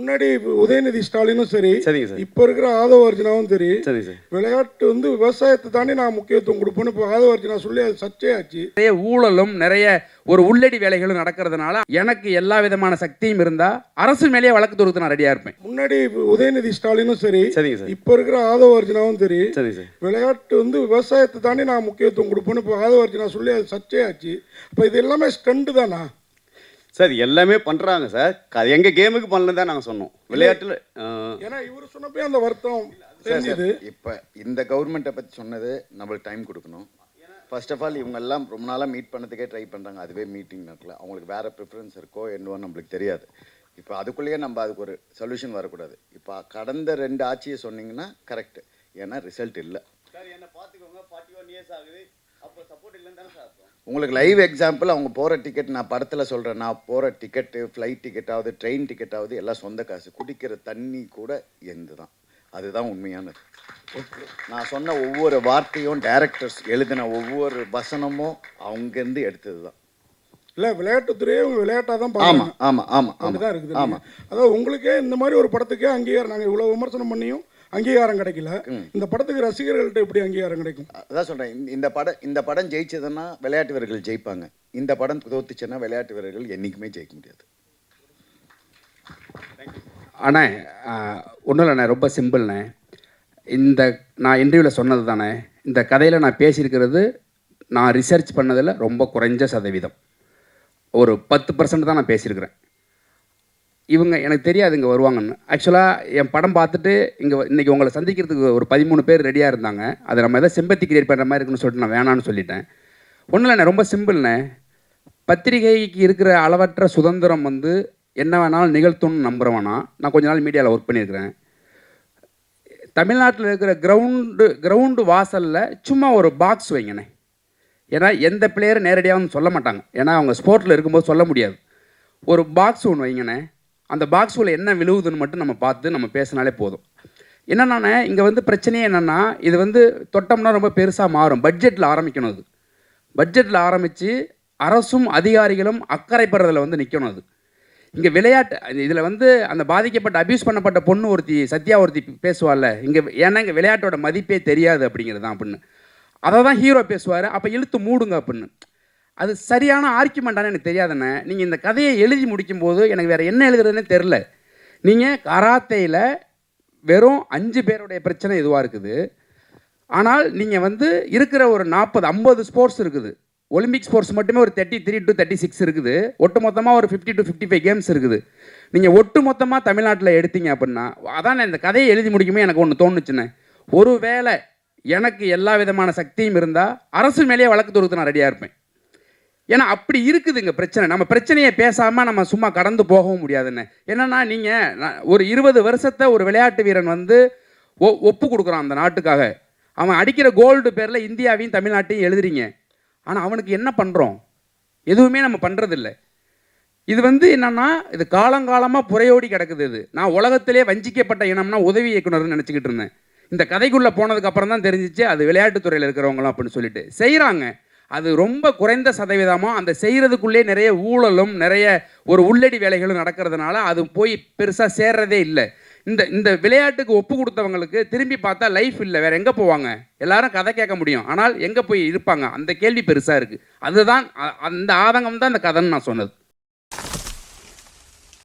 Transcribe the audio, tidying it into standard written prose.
முன்னாடி உதயநிதி ஸ்டாலினும் சரி, சரிங்க சார். இப்போ இருக்கிற ஆதவ அர்ஜுனாவும் சரி, சரிங்க சார். விளையாட்டு வந்து விவசாயத்தை தாண்டி நான் முக்கியத்துவம் கொடுப்பேன்னு இப்போ ஆதவ அர்ஜுனா சொல்லி அது சர்ச்சையாச்சு. நிறைய ஊழலும் நிறைய ஒரு உள்ளடி வேலைகளும் நடக்கிறதுனால எனக்கு எல்லா விதமான சக்தியும் இருந்தா அரசு மேலேயே வழக்கு தொடுத்து நான் ரெடியா இருப்பேன். முன்னாடி உதயநிதி ஸ்டாலினும் சரி, சரிங்க சார். இப்போ இருக்கிற ஆதவ அர்ஜுனாவும் சரி, சரிங்க சார். விளையாட்டு வந்து விவசாயத்தை தாண்டி நான் முக்கியத்துவம் கொடுப்பேன்னு இப்போ ஆதவ அர்ஜுனா சொல்லி அது சர்ச்சையாச்சு. இப்போ இது எல்லாமே ஸ்டண்ட் தானா சார்? எல்லாமே பண்ணுறாங்க சார். அது எங்கள் கேமுக்கு பண்ணல தான் நாங்கள் சொன்னோம். விளையாட்டில் ஏன்னா இவர் சொன்னப்பே அந்த வருத்தம் தெரிஞ்சுது. இப்போ இந்த கவர்மெண்ட்டை பற்றி சொன்னது நம்மளுக்கு டைம் கொடுக்கணும். ஃபர்ஸ்ட் ஆஃப் ஆல் இவங்க எல்லாம் ரொம்ப நாளாக மீட் பண்ணதுக்கே ட்ரை பண்ணுறாங்க. அதுவே மீட்டிங் நடக்கல. அவங்களுக்கு வேறு ப்ரிஃபரன்ஸ் இருக்கோ என்னவோ நம்மளுக்கு தெரியாது. இப்போ அதுக்குள்ளேயே நம்ம அதுக்கு ஒரு சொல்யூஷன் வரக்கூடாது. இப்போ கடந்த 2 ஆட்சியை சொன்னீங்கன்னா கரெக்டு. ஏன்னா ரிசல்ட் இல்லை சார். என்ன பார்த்துக்கோங்க, 41 இயர்ஸ் ஆகுது. அப்போ சப்போர்ட் இல்லைன்னு தானே சார். உங்களுக்கு லைவ் எக்ஸாம்பிள் அவங்க போகிற டிக்கெட் நான் படத்தில் சொல்கிறேன். நான் போகிற டிக்கெட்டு, ஃப்ளைட் டிக்கெட்டாவது, ட்ரெயின் டிக்கெட்டாவது எல்லாம் சொந்த காசு. குடிக்கிற தண்ணி கூட எந்த தான். அதுதான் உண்மையானது. நான் சொன்ன ஒவ்வொரு வார்த்தையும் டைரக்டர்ஸ் எழுதின ஒவ்வொரு வசனமும் அவங்கேருந்து எடுத்தது தான். இல்லை, விளையாட்டுத்துறையே அவங்க விளையாட்டாக தான் ஆமாம் பார்க்கணும். ஆமாம் ஆமாம் அப்படிதான் இருக்குது. ஆமாம். அதாவது உங்களுக்கே இந்த மாதிரி ஒரு படத்துக்கே அங்கீகாரம், நாங்கள் இவ்வளோ விமர்சனம் பண்ணியும் அங்கீகாரம் கிடைக்கல. இந்த படத்துக்கு ரசிகர்கள்ட்ட எப்படி அங்கீகாரம் கிடைக்கும்? அதான் சொல்கிறேன். இந்த படம் ஜெயிச்சதுன்னா விளையாட்டு வீரர்கள் ஜெயிப்பாங்க. இந்த படம் தோத்துச்சுன்னா விளையாட்டு வீரர்கள் என்றைக்குமே ஜெயிக்க முடியாது. அண்ணே ஒன்றும் இல்லைண்ணே, ரொம்ப சிம்பிள்ண்ணே. இந்த நான் இன்டர்வியூவில் சொன்னது தானே, இந்த கதையில் நான் பேசியிருக்கிறது நான் ரிசர்ச் பண்ணதில் ரொம்ப குறைஞ்ச சதவீதம், ஒரு 10% தான் நான் பேசியிருக்கிறேன். இவங்க எனக்கு தெரியாது இங்கே வருவாங்கன்னு. ஆக்சுவலாக என் படம் பார்த்துட்டு இன்றைக்கி உங்களை சந்திக்கிறதுக்கு ஒரு 13 பேர் ரெடியாக இருந்தாங்க. அதை நம்ம எதாவது சிம்பத்தி கிரியேட் பண்ணுற மாதிரி இருக்குன்னு சொல்லிட்டு நான் வேணான்னு சொல்லிட்டேன். ஒன்றும் இல்லைண்ணே, ரொம்ப சிம்பிள்ண்ணே. பத்திரிகைக்கு இருக்கிற அளவற்ற சுதந்திரம் வந்து என்ன வேணாலும் நிகழ்த்தும்னு நம்புகிறவனா. நான் கொஞ்ச நாள் மீடியாவில் ஒர்க் பண்ணியிருக்கிறேன். தமிழ்நாட்டில் இருக்கிற கிரவுண்டு வாசலில் சும்மா ஒரு பாக்ஸ் வைங்கண்ணே. ஏன்னா எந்த பிளேயரும் நேரடியாக சொல்ல மாட்டாங்க, ஏன்னா அவங்க ஸ்போர்ட்டில் இருக்கும்போது சொல்ல முடியாது. ஒரு பாக்ஸ் ஒன்று வைங்கண்ணே. அந்த பாக்ஸுக்குள்ளே என்ன விழுவுதுன்னு மட்டும் நம்ம பார்த்து நம்ம பேசினாலே போதும். என்னென்னா இங்கே வந்து பிரச்சனையே என்னென்னா, இது வந்து தொட்டோம்னா ரொம்ப பெருசாக மாறும். பட்ஜெட்டில் ஆரம்பிக்கணும். அது பட்ஜெட்டில் ஆரம்பித்து அரசும் அதிகாரிகளும் அக்கறைப்படுறதில் வந்து நிற்கணும். அது இங்கே விளையாட்டு இதில் வந்து அந்த பாதிக்கப்பட்ட அப்யூஸ் பண்ணப்பட்ட பொண்ணு ஒருத்தி, சத்யா ஒருத்தி பேசுவாள்ல இங்கே, ஏன்னா இங்கே விளையாட்டோட மதிப்பே தெரியாது அப்படிங்கிறது தான் அப்படின்னு. அதை தான் ஹீரோ பேசுவார். அப்போ இழுத்து மூடுங்க அப்படின்னு. அது சரியான ஆர்கியூமெண்ட்டானு எனக்கு தெரியாதுண்ணே. நீங்கள் இந்த கதையை எழுதி முடிக்கும்போது எனக்கு வேறு என்ன எழுதுறதுன்னே தெரில. நீங்கள் கராத்தேயில் வெறும் 5 பேருடைய பிரச்சனை இதுவாக இருக்குது. ஆனால் நீங்கள் வந்து இருக்கிற ஒரு 40-50 ஸ்போர்ட்ஸ் இருக்குது. ஒலிம்பிக் ஸ்போர்ட்ஸ் மட்டுமே ஒரு 33 to 36 இருக்குது. ஒட்டு மொத்தமாக ஒரு 50 to 55 கேம்ஸ் இருக்குது. நீங்கள் ஒட்டு மொத்தமாக தமிழ்நாட்டில் எடுத்தீங்க அப்படின்னா, அதான் இந்த கதையை எழுதி முடிக்குமே எனக்கு ஒன்று தோணுச்சுண்ணே. ஒரு வேளை எனக்கு எல்லா விதமான சக்தியும் இருந்தால் அரசு மேலேயே வழக்கு தொடுத்து நான் ரெடியாக இருப்பேன். ஏன்னா அப்படி இருக்குதுங்க பிரச்சனை. நம்ம பிரச்சனையை பேசாமல் நம்ம சும்மா கடந்து போகவும் முடியாதுண்ணே. என்னென்னா நீங்கள் ஒரு 20 வருஷத்தை ஒரு விளையாட்டு வீரன் வந்து ஒப்பு கொடுக்குறான் அந்த நாட்டுக்காக. அவன் அடிக்கிற கோல்டு பேரில் இந்தியாவையும் தமிழ்நாட்டையும் எழுதுறீங்க. ஆனால் அவனுக்கு என்ன பண்ணுறோம்? எதுவுமே நம்ம பண்ணுறதில்ல. இது வந்து என்னென்னா, இது காலங்காலமாக புறையோடி கிடக்குது. இது நான் உலகத்திலே வஞ்சிக்கப்பட்ட இனம்னா உதவி இயக்குனர்னு நினச்சிக்கிட்டு இருந்தேன். இந்த கதைக்குள்ளே போனதுக்கப்புறம் தான் தெரிஞ்சிச்சு அது விளையாட்டுத்துறையில் இருக்கிறவங்களாம் அப்படின்னு சொல்லிட்டு செய்கிறாங்க. அது ரொம்ப குறைந்த சதவீதமாக அந்த செய்கிறதுக்குள்ளே நிறைய ஊழலும் நிறைய ஒரு உள்ளடி வேலைகளும் நடக்கிறதுனால அது போய் பெருசாக சேர்றதே இல்லை. இந்த விளையாட்டுக்கு ஒப்பு கொடுத்தவங்களுக்கு திரும்பி பார்த்தா லைஃப் இல்லை, வேறு எங்கே போவாங்க? எல்லாரும் கதை கேட்க முடியும், ஆனால் எங்கே போய் இருப்பாங்க? அந்த கேள்வி பெருசாக இருக்குது. அதுதான் அந்த ஆதங்கம் தான் இந்த கதைன்னு நான் சொன்னது.